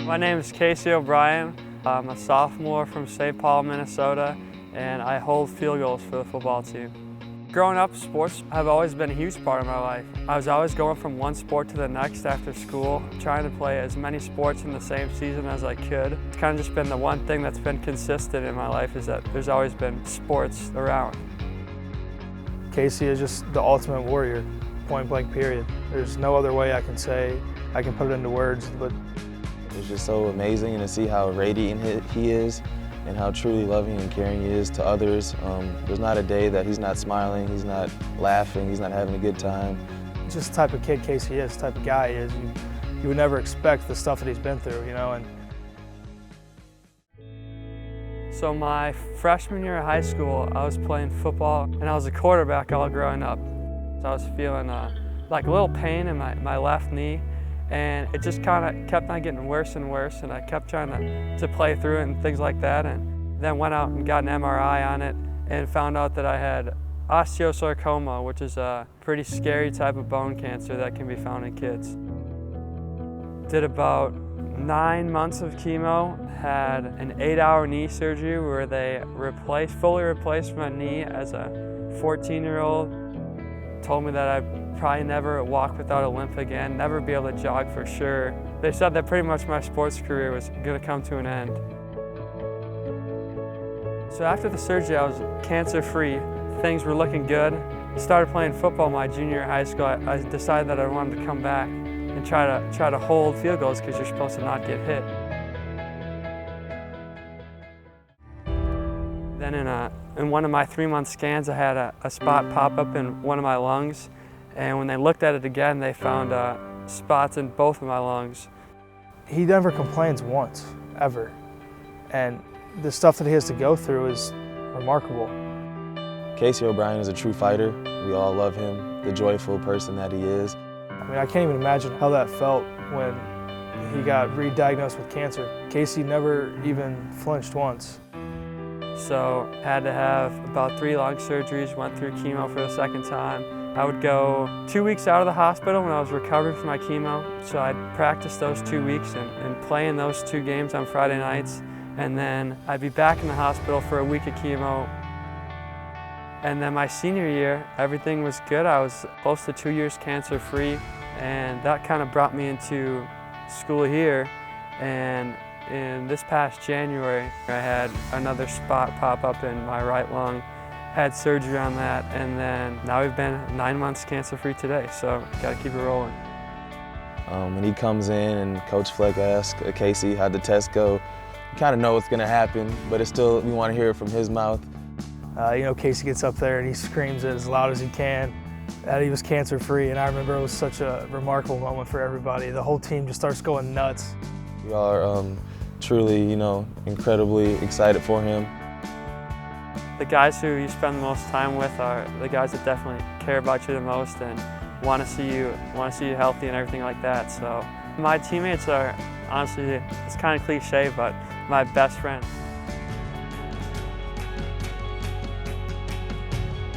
My name is Casey O'Brien. I'm a sophomore from St. Paul, Minnesota, and I hold field goals for the football team. Growing up, sports have always been a huge part of my life. I was always going from one sport to the next after school, trying to play as many sports in the same season as I could. It's kind of just been the one thing that's been consistent in my life, is that there's always been sports around. Casey is just the ultimate warrior, point blank period. There's no other way I can put it into words, but it's just so amazing to see how radiant he is and how truly loving and caring he is to others. There's not a day that he's not smiling, he's not laughing, he's not having a good time. Just the type of kid Casey is, the type of guy he is. You would never expect the stuff that he's been through, you know. So my freshman year of high school, I was playing football and I was a quarterback all growing up. So I was feeling like a little pain in my left knee, and it just kind of kept on getting worse and worse, and I kept trying to play through it and things like that, and then went out and got an MRI on it and found out that I had osteosarcoma, which is a pretty scary type of bone cancer that can be found in kids. Did about 9 months of chemo, had an 8-hour knee surgery where they fully replaced my knee as a 14-year-old. Told me that I'd probably never walk without a limp again, never be able to jog for sure. They said that pretty much my sports career was going to come to an end. So after the surgery, I was cancer-free. Things were looking good. I started playing football my junior year of high school. I decided that I wanted to come back and try to hold field goals, because you're supposed to not get hit. Then in one of my 3-month scans, I had a spot pop up in one of my lungs, and when they looked at it again, they found spots in both of my lungs. He never complains once, ever, and the stuff that he has to go through is remarkable. Casey O'Brien is a true fighter. We all love him, the joyful person that he is. I mean, I can't even imagine how that felt when he got re-diagnosed with cancer. Casey never even flinched once. So had to have about 3 lung surgeries, went through chemo for the second time. I would go 2 weeks out of the hospital when I was recovering from my chemo. So I'd practice those 2 weeks and play in those 2 games on Friday nights. And then I'd be back in the hospital for a week of chemo. And then my senior year, everything was good. I was close to 2 years cancer-free, and that kind of brought me into school here. And in this past January, I had another spot pop up in my right lung, had surgery on that, and then now we've been 9 months cancer-free today, so gotta keep it rolling. When he comes in and Coach Fleck asks Casey how'd the test go, you kind of know what's gonna happen, but it's still, you want to hear it from his mouth. You know, Casey gets up there and he screams it as loud as he can that he was cancer-free, and I remember it was such a remarkable moment for everybody. The whole team just starts going nuts. We are truly, you know, incredibly excited for him. The guys who you spend the most time with are the guys that definitely care about you the most and want to see you healthy and everything like that. So my teammates are, honestly, it's kind of cliche, but my best friend.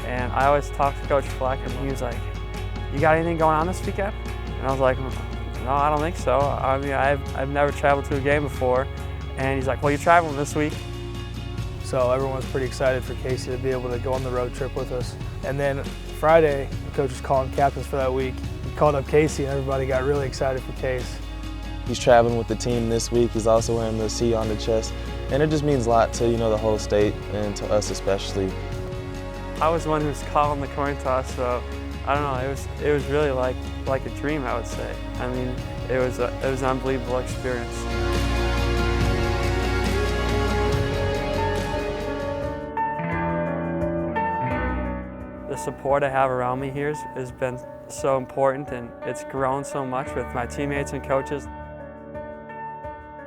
And I always talk to Coach Fleck, and he was like, "You got anything going on this weekend?" And I was like, "No, I don't think so. I mean, I've never traveled to a game before." And he's like, "Well, you're traveling this week." So everyone's pretty excited for Casey to be able to go on the road trip with us. And then Friday, the coach was calling captains for that week. He called up Casey, and everybody got really excited for Case. He's traveling with the team this week. He's also wearing the C on the chest. And it just means a lot to, you know, the whole state and to us especially. I was the one who was calling the coin toss, so I don't know, it was really like a dream, I would say. I mean, it was an unbelievable experience. The support I have around me here has been so important, and it's grown so much with my teammates and coaches.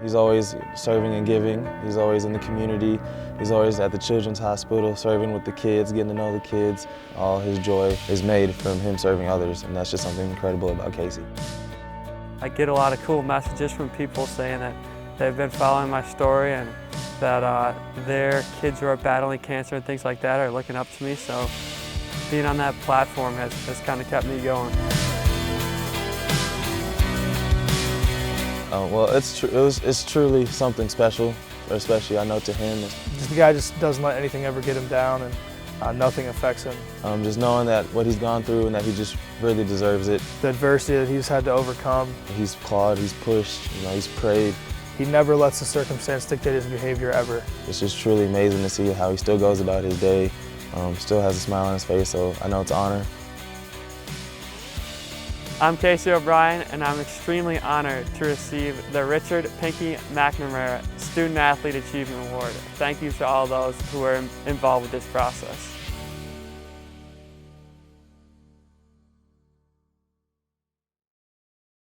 He's always serving and giving. He's always in the community. He's always at the Children's Hospital, serving with the kids, getting to know the kids. All his joy is made from him serving others, and that's just something incredible about Casey. I get a lot of cool messages from people saying that they've been following my story and that their kids who are battling cancer and things like that are looking up to me. So being on that platform has kind of kept me going. Well, it's truly something special, especially I know to him. The guy just doesn't let anything ever get him down, and nothing affects him. Just knowing that what he's gone through and that he just really deserves it. The adversity that he's had to overcome. He's clawed, he's pushed, he's prayed. He never lets the circumstance dictate his behavior ever. It's just truly amazing to see how he still goes about his day, still has a smile on his face, so I know it's an honor. I'm Casey O'Brien, and I'm extremely honored to receive the Richard Pinky McNamara Student Athlete Achievement Award. Thank you to all those who were involved with this process.